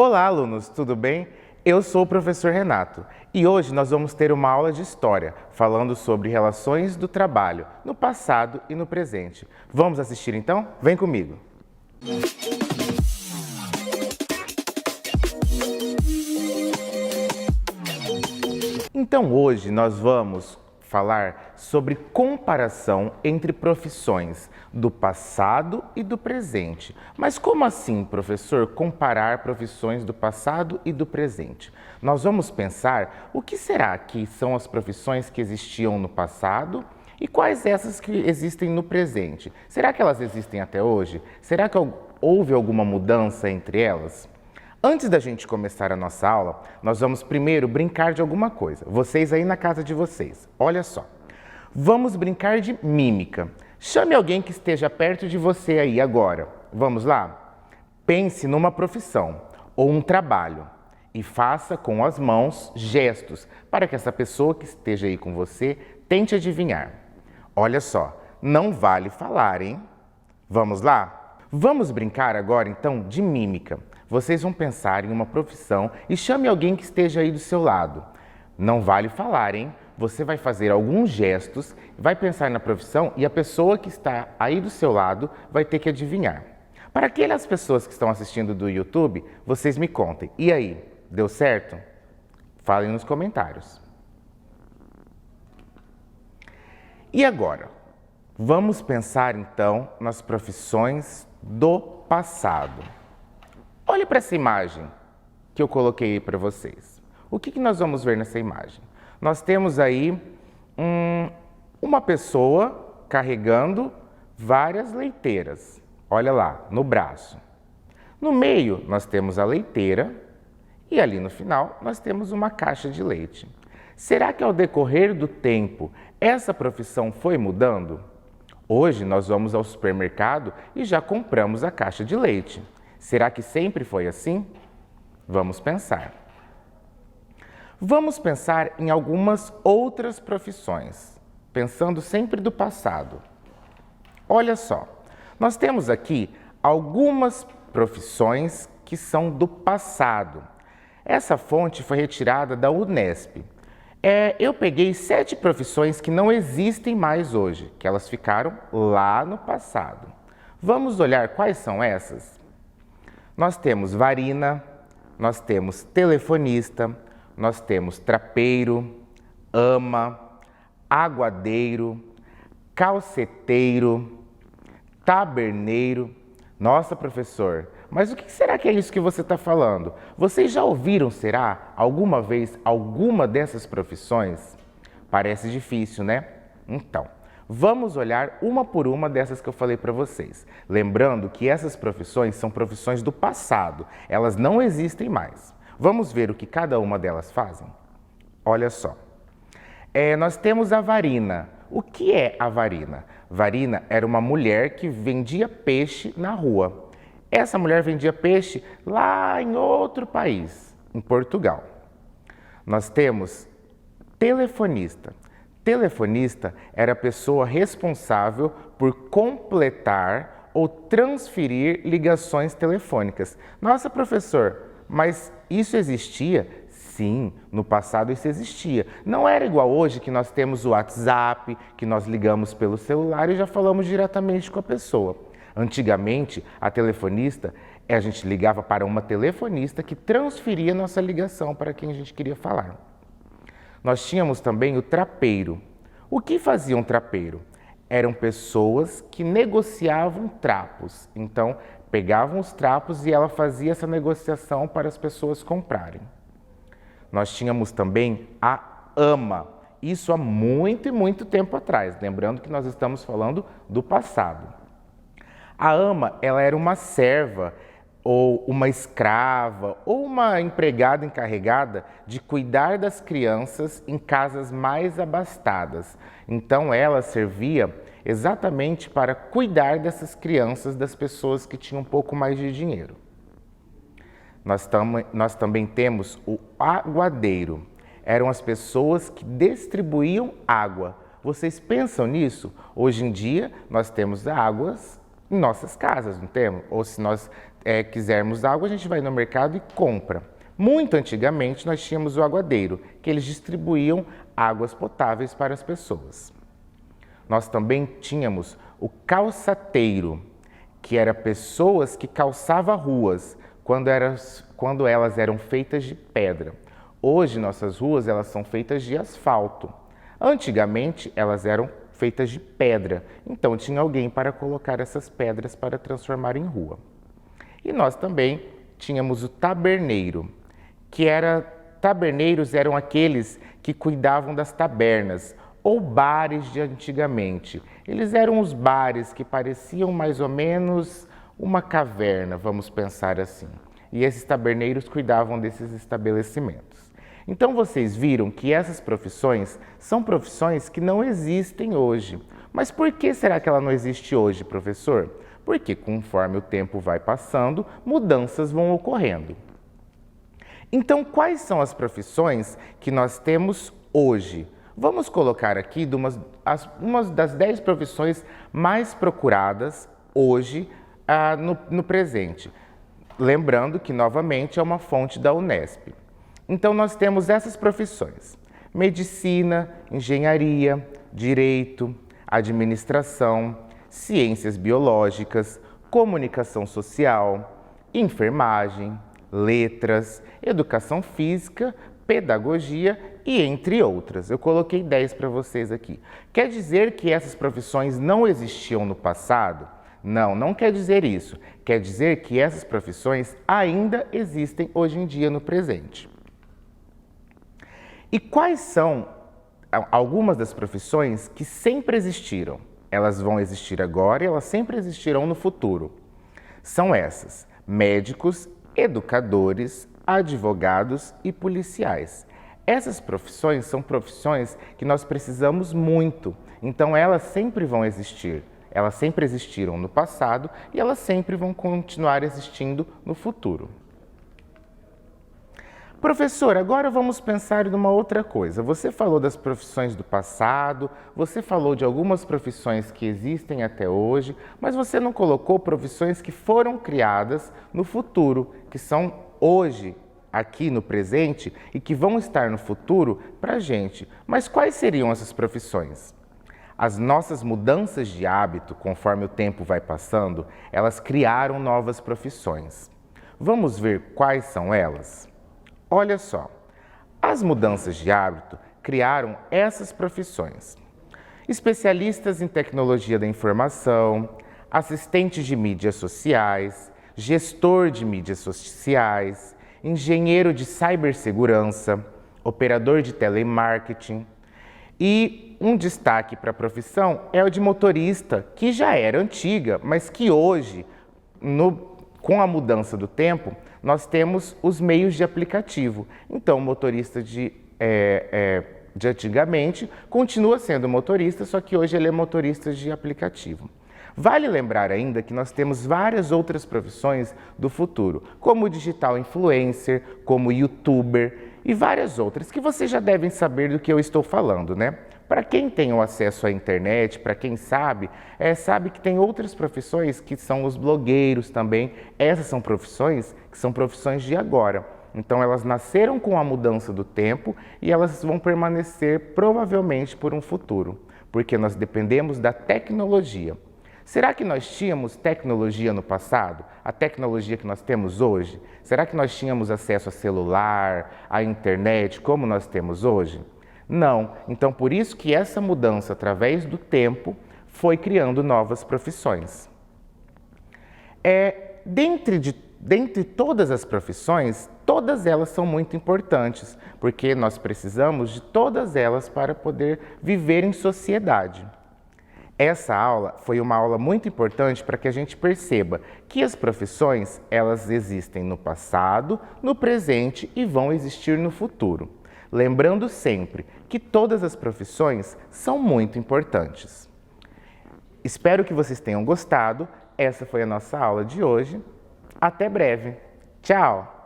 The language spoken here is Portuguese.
Olá, alunos, tudo bem? Eu sou o professor Renato e hoje nós vamos ter uma aula de história falando sobre relações do trabalho no passado e no presente. Vamos assistir então? Vem comigo! Então hoje nós vamos falar sobre comparação entre profissões do passado e do presente. Mas como assim, professor, comparar profissões do passado e do presente? Nós vamos pensar o que será que são as profissões que existiam no passado e quais essas que existem no presente. Será que elas existem até hoje? Será que houve alguma mudança entre elas? Antes da gente começar a nossa aula, nós vamos primeiro brincar de alguma coisa. Vocês aí na casa de vocês, olha só. Vamos brincar de mímica. Chame alguém que esteja perto de você aí agora. Vamos lá? Pense numa profissão ou um trabalho e faça com as mãos gestos para que essa pessoa que esteja aí com você tente adivinhar. Olha só, não vale falar, hein? Vamos lá? Vamos brincar agora então de mímica. Vocês vão pensar em uma profissão e chame alguém que esteja aí do seu lado. Não vale falar, hein? Você vai fazer alguns gestos, vai pensar na profissão e a pessoa que está aí do seu lado vai ter que adivinhar. Para aquelas pessoas que estão assistindo do YouTube, vocês me contem. E aí, deu certo? Falem nos comentários. E agora? Vamos pensar então nas profissões do passado. Olhe para essa imagem que eu coloquei aí para vocês. O que nós vamos ver nessa imagem? Nós temos aí uma pessoa carregando várias leiteiras. Olha lá, no braço. No meio nós temos a leiteira e ali no final nós temos uma caixa de leite. Será que ao decorrer do tempo essa profissão foi mudando? Hoje nós vamos ao supermercado e já compramos a caixa de leite. Será que sempre foi assim? Vamos pensar. Vamos pensar em algumas outras profissões, pensando sempre do passado. Olha só, nós temos aqui algumas profissões que são do passado. Essa fonte foi retirada da Unesp. Eu peguei 7 profissões que não existem mais hoje, que elas ficaram lá no passado. Vamos olhar quais são essas? Nós temos varina, nós temos telefonista, nós temos trapeiro, ama, aguadeiro, calceteiro, taberneiro. Nossa, professor, mas o que será que é isso que você está falando? Vocês já ouviram, será, alguma vez, alguma dessas profissões? Parece difícil, né? Então, vamos olhar uma por uma dessas que eu falei para vocês. Lembrando que essas profissões são profissões do passado, elas não existem mais. Vamos ver o que cada uma delas fazem? Olha só. Nós temos a varina. O que é a varina? Varina era uma mulher que vendia peixe na rua. Essa mulher vendia peixe lá em outro país, em Portugal. Nós temos telefonista. Telefonista era a pessoa responsável por completar ou transferir ligações telefônicas. Nossa, professor, mas isso existia? Sim, no passado isso existia. Não era igual hoje que nós temos o WhatsApp, que nós ligamos pelo celular e já falamos diretamente com a pessoa. Antigamente, a telefonista, a gente ligava para uma telefonista que transferia nossa ligação para quem a gente queria falar. Nós tínhamos também o trapeiro. O que fazia um trapeiro? Eram pessoas que negociavam trapos. Então, pegavam os trapos e ela fazia essa negociação para as pessoas comprarem. Nós tínhamos também a ama. Isso há muito e muito tempo atrás. Lembrando que nós estamos falando do passado. A ama, ela era uma serva ou uma escrava, ou uma empregada encarregada de cuidar das crianças em casas mais abastadas. Então, ela servia exatamente para cuidar dessas crianças, das pessoas que tinham um pouco mais de dinheiro. Nós também temos o aguadeiro. Eram as pessoas que distribuíam água. Vocês pensam nisso? Hoje em dia, nós temos em nossas casas, não temos? Ou se nós quisermos água, a gente vai no mercado e compra. Muito antigamente nós tínhamos o aguadeiro, que eles distribuíam águas potáveis para as pessoas. Nós também tínhamos o calçateiro, que era pessoas que calçavam ruas quando elas eram feitas de pedra. Hoje nossas ruas elas são feitas de asfalto. Antigamente elas eram feitas de pedra, então tinha alguém para colocar essas pedras para transformar em rua. E nós também tínhamos o taberneiro, taberneiros eram aqueles que cuidavam das tabernas ou bares de antigamente. Eles eram os bares que pareciam mais ou menos uma caverna, vamos pensar assim. E esses taberneiros cuidavam desses estabelecimentos. Então vocês viram que essas profissões são profissões que não existem hoje. Mas por que será que ela não existe hoje, professor? Porque conforme o tempo vai passando, mudanças vão ocorrendo. Então, quais são as profissões que nós temos hoje? Vamos colocar aqui uma das 10 profissões mais procuradas hoje no presente. Lembrando que, novamente, é uma fonte da Unesp. Então, nós temos essas profissões: medicina, engenharia, direito, administração, ciências biológicas, comunicação social, enfermagem, letras, educação física, pedagogia e entre outras. Eu coloquei 10 para vocês aqui. Quer dizer que essas profissões não existiam no passado? Não, não quer dizer isso. Quer dizer que essas profissões ainda existem hoje em dia no presente. E quais são algumas das profissões que sempre existiram? Elas vão existir agora e elas sempre existirão no futuro. São essas: médicos, educadores, advogados e policiais. Essas profissões são profissões que nós precisamos muito, então elas sempre vão existir. Elas sempre existiram no passado e elas sempre vão continuar existindo no futuro. Professor, agora vamos pensar em uma outra coisa. Você falou das profissões do passado, você falou de algumas profissões que existem até hoje, mas você não colocou profissões que foram criadas no futuro, que são hoje, aqui no presente, e que vão estar no futuro para a gente. Mas quais seriam essas profissões? As nossas mudanças de hábito, conforme o tempo vai passando, elas criaram novas profissões. Vamos ver quais são elas? Olha só, as mudanças de hábito criaram essas profissões: especialistas em tecnologia da informação, assistentes de mídias sociais, gestor de mídias sociais, engenheiro de cibersegurança, operador de telemarketing. E um destaque para a profissão é o de motorista, que já era antiga, mas que hoje, com a mudança do tempo, nós temos os meios de aplicativo. Então, o motorista de antigamente continua sendo motorista, só que hoje ele é motorista de aplicativo. Vale lembrar ainda que nós temos várias outras profissões do futuro, como digital influencer, como youtuber e várias outras que vocês já devem saber do que eu estou falando, né? Para quem tem o acesso à internet, para quem sabe, sabe que tem outras profissões que são os blogueiros também. Essas são profissões que são profissões de agora. Então elas nasceram com a mudança do tempo e elas vão permanecer provavelmente por um futuro, porque nós dependemos da tecnologia. Será que nós tínhamos tecnologia no passado? A tecnologia que nós temos hoje? Será que nós tínhamos acesso a celular, à internet, como nós temos hoje? Não. Então, por isso que essa mudança, através do tempo, foi criando novas profissões. Dentre todas as profissões, todas elas são muito importantes, porque nós precisamos de todas elas para poder viver em sociedade. Essa aula foi uma aula muito importante para que a gente perceba que as profissões, elas existem no passado, no presente e vão existir no futuro. Lembrando sempre que todas as profissões são muito importantes. Espero que vocês tenham gostado. Essa foi a nossa aula de hoje. Até breve. Tchau!